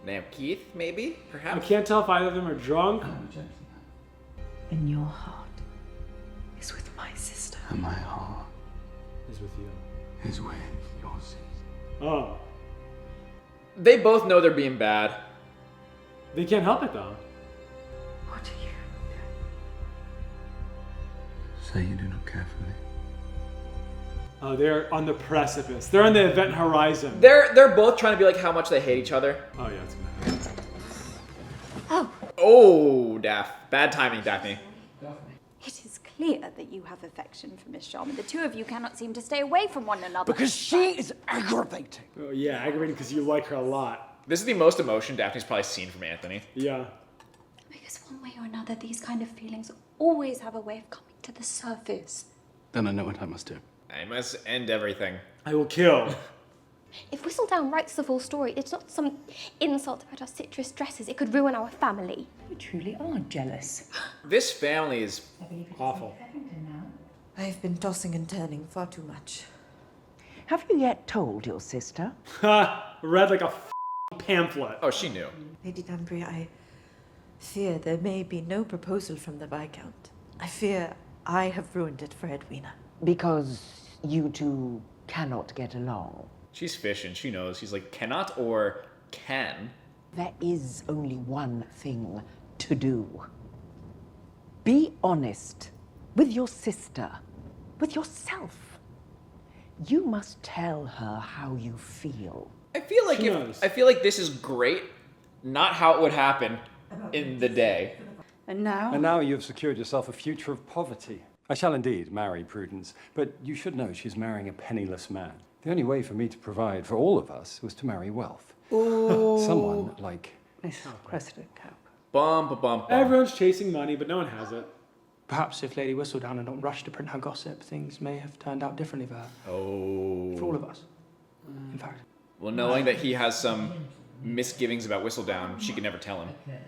Speaker 2: Name Keith, maybe?
Speaker 1: I
Speaker 2: Perhaps?
Speaker 1: can't tell if either of them are drunk.
Speaker 6: And your heart is with my sister.
Speaker 7: And my heart
Speaker 1: Is with you.
Speaker 7: is with yours.
Speaker 1: Oh.
Speaker 2: They both know they're being bad.
Speaker 1: They can't help it though.
Speaker 6: What are you?
Speaker 7: Say you do not care for me.
Speaker 1: Oh, they're on the precipice. They're on the event horizon.
Speaker 2: They're both trying to be like how much they hate each other.
Speaker 1: Oh yeah, it's gonna happen.
Speaker 2: Oh, Bad timing, Daphne.
Speaker 4: It is clear
Speaker 9: clear that you have affection for Miss Sharma. The two of you cannot seem to stay away from one another.
Speaker 11: Because she is aggravating.
Speaker 1: Oh, yeah, aggravating because you like her a lot.
Speaker 2: This is the most emotion Daphne's probably seen from Anthony.
Speaker 1: Yeah.
Speaker 9: Because one way or another, these kind of feelings always have a way of coming to the surface.
Speaker 7: Then I know what I must do.
Speaker 2: I must end everything.
Speaker 1: I will kill.
Speaker 8: If Whistledown writes the full story, it's not some insult about our citrus dresses. It could ruin our family.
Speaker 6: You truly are jealous.
Speaker 2: This family is
Speaker 1: awful.
Speaker 13: I've been tossing and turning far too much.
Speaker 15: Have you yet told your sister?
Speaker 1: Ha! Read like a pamphlet.
Speaker 2: Oh, she knew.
Speaker 13: Lady Danbury, I fear there may be no proposal from the Viscount. I fear I have ruined it for Edwina.
Speaker 15: Because you two cannot get along.
Speaker 2: She's fishing. She knows. She's like, cannot or can.
Speaker 15: There is only one thing to do. Be honest with your sister, with yourself. You must tell her how you feel.
Speaker 2: I feel like this is great, not how it would happen in the day.
Speaker 6: And now?
Speaker 24: And now you've secured yourself a future of poverty. I shall indeed marry Prudence, but you should know she's marrying a penniless man. The only way for me to provide for all of us was to marry wealth. Someone like...
Speaker 6: Miss Cressida Cap.
Speaker 2: Bum.
Speaker 1: Everyone's chasing money, but no one has it.
Speaker 10: Perhaps if Lady Whistledown had not rushed to print her gossip, things may have turned out differently for her.
Speaker 2: Oh.
Speaker 10: For all of us, in fact.
Speaker 2: Well, knowing that he has some misgivings about Whistledown, she could never tell him.
Speaker 4: The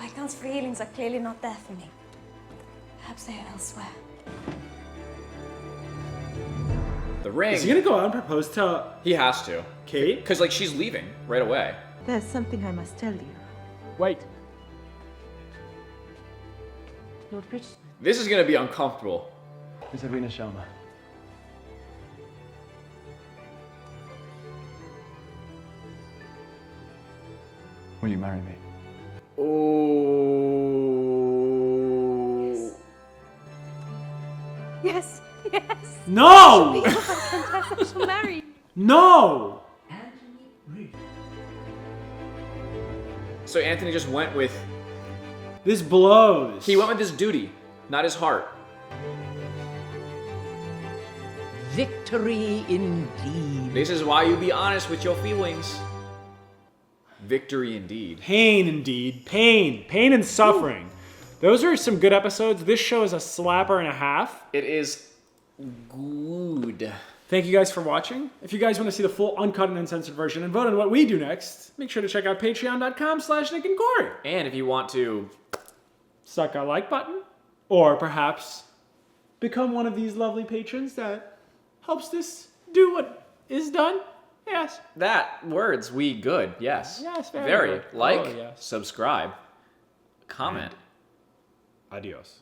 Speaker 4: Viscount's feelings are clearly not there for me. Perhaps they are elsewhere.
Speaker 2: The ring.
Speaker 1: Is he gonna go out and propose to...
Speaker 2: He has to.
Speaker 1: Kate?
Speaker 2: Because, like, she's leaving right away.
Speaker 13: There's something I must tell you.
Speaker 1: Wait.
Speaker 13: Lord Bridgerton.
Speaker 2: This is gonna be uncomfortable.
Speaker 24: Miss Edwina Sharma. Will you marry me?
Speaker 2: Oh.
Speaker 4: Yes.
Speaker 1: No!
Speaker 4: She'll marry.
Speaker 1: No!
Speaker 2: So Anthony just went with...
Speaker 1: This blows.
Speaker 2: He went with his duty, not his heart.
Speaker 5: Victory indeed.
Speaker 2: This is why you be honest with your feelings. Victory indeed.
Speaker 1: Pain indeed. Pain and suffering. Those are some good episodes. This show is a slapper and a half.
Speaker 2: It is good.
Speaker 1: Thank you guys for watching. If you guys want to see the full uncut and uncensored version and vote on what we do next, make sure to check out patreon.com/Nick and Corey.
Speaker 2: And if you want to
Speaker 1: suck a like button, or perhaps become one of these lovely patrons that helps this do what is done. Yes.
Speaker 2: Words, we good, yes.
Speaker 1: Yes, very good.
Speaker 2: Like,
Speaker 1: yes.
Speaker 2: subscribe, comment.
Speaker 1: Adios.